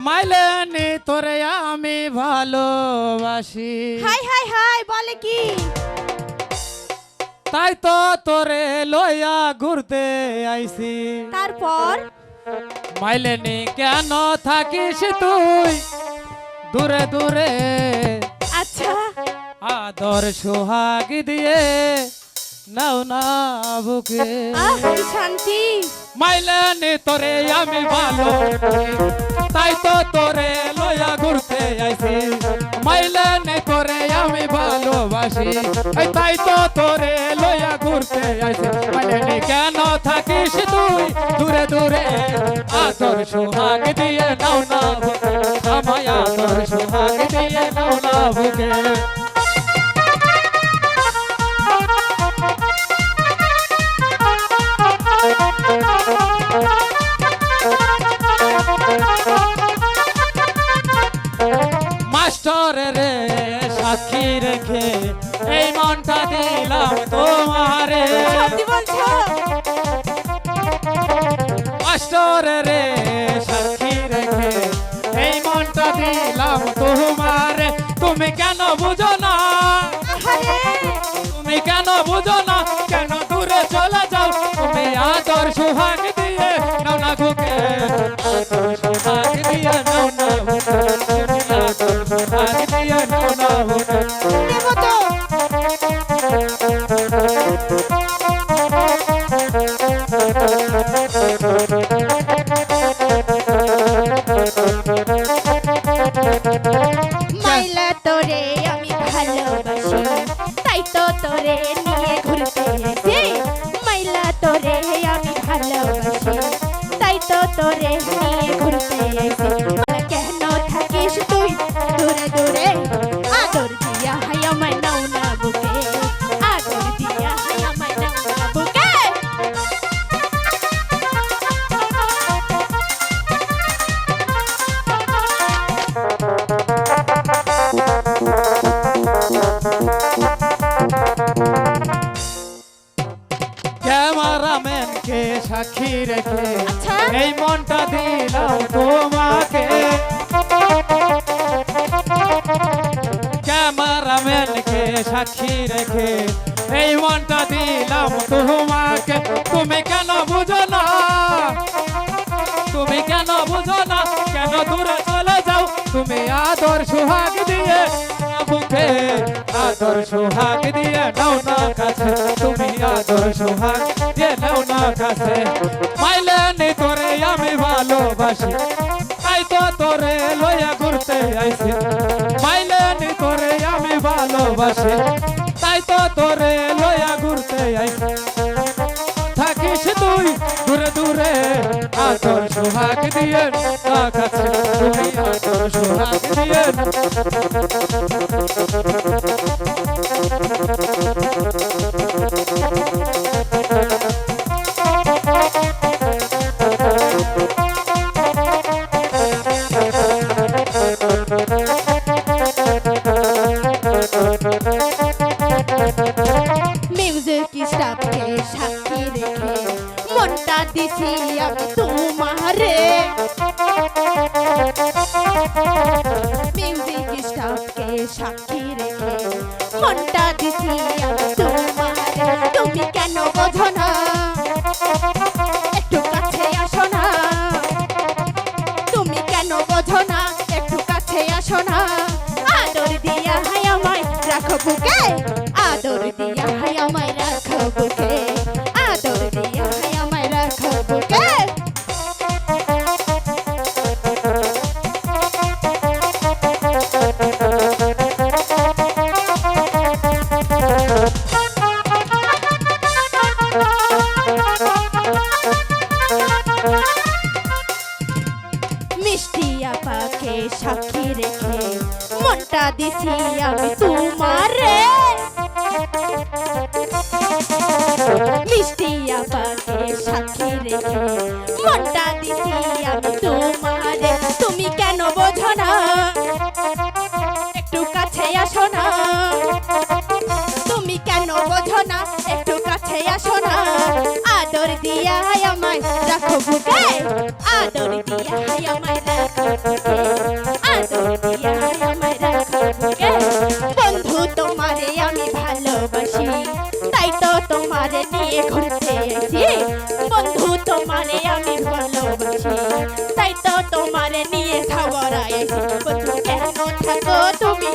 মাইলেনি তোরে আমি ভালোবাসি। হাই হাই হাই বলে কি? তাই তো তোরে লইয়া ঘুরতে আইছি। তারপর মাইলেনি কেন থাকিস তুই দূরে দূরে? আচ্ছা আদর সোহাগ দিয়ে নাও না বুকে। কি শান্তি। মাইলেনি তোরে আমি ভালো, তাই তো তোরে লইয়া ঘুরতে আইছি। মাইলেনি তোরে আমি ভালোবাসি, তাই তো তোরে লইয়া ঘুরতে আইছি। মাইলেনি কেন থাকিস তুই দূরে দূরে? আদর সোহাগ দিয়ে নাও না বুকে, আমায় আদর সোহাগ দিয়ে নাও না বুকে। মাস্টার রে সাক্ষী রেখে এই মনটা দিলাম তোমারে। সত্যি বলছো? মাস্টার রে সাক্ষী রেখে এই মনটা দিলাম তোমারে। তুমি কেন বুঝো না? তুমি কেন বুঝো না? কেন দূরে চলে যাও? তুমি আদর সোহাগ দিয়ে নাও না বুকে, আদর সোহাগ দিয়ে নাও না বুকে, আদর সোহাগ দিয়ে নাও না বুকে। দেবো তো। মাইলা তোরে আমি ভালোবাসি, তাই তো তোরে নিয়ে ঘুরতে এসেছি। মাইলা তোরে আমি ভালোবাসি, তাই তো তোরে নিয়ে ঘুরতে এসেছি। কেন থাকিস তুই দূরে দূরে? আদর দিয়া হাই আমায় নাও না বুকে, আদর দিয়া হাই আমায় নাও না বুকে। ক্যামেরাম্যানকে সাক্ষী রেখে আচ্ছা। এই মনটা দিলাম তোমাকে। ক্যামেরাম্যানকে সাক্ষী রেখে এই মনটা দিলাম তোমাকে। তুমি কেন বুঝো না? তুমি কেন বুঝো না? কেন দূরে চলে যাও? তুমি আদর সোহাগ দিয়ে বুকে, আদর সোহাগ দিয়ে নাও না কাছে। তুমি আদর সোহাগ দিয়ে নাও না কাছে। মাইলেনি তোরে আমি ভালোবাসি, তাই তো তোরে লইয়া ঘুরতে আইছি। মাইলেনি তোরে আমি ভালোবাসি, তাই তো তোরে লইয়া ঘুরতে আইছি। থাকিস তুই দূরে দূরে, আদর সোহাগ দিয়ে না কাছে। তুমি আদর সোহাগ দিয়ে মিউজিক স্টাফকে সাক্ষী রেখে মনটা দিছি আমি তোমারে। মিউজিক স্টাফকে সাক্ষী রেখে মনটা দিছি আমি তোমারে। তুমি কেন বোঝো না? একটু কাছে আসো না। তুমি কেন বোঝো না? একটু কাছে আসো না। আদর দিয়া হাই আমায় রাখো বুকে, আদর দিয়া হাই আমায় রাখো বুকে, আদর দিয়া হাই আমায় রাখো বুকে। মিষ্টি আপাকে সাক্ষী রেখে মনটা দিছি আমি তোমারে। মিষ্টি আপাকে সাক্ষী রেখে মনটা দিছি আমি তোমারে। তুমি কেন বোঝো না? একটু কাছে আসো না। তুমি কেন বোঝো না? একটু কাছে আসো না। আদর দিয়া আমায় রাখো বুকে, আদর দিয়া আমায় রাখো বুকে আদর দিয়া আমায় রাখো বুকে বন্ধু তোমারে আমি ভালোবাসি তাই তো তোমারে নিয়ে ঘুরতে এসেছি বন্ধু তোমারে আমি ভালোবাসি তাই তো তোমারে নিয়ে খাবার আইছি বন্ধু কেন থাকো তুমি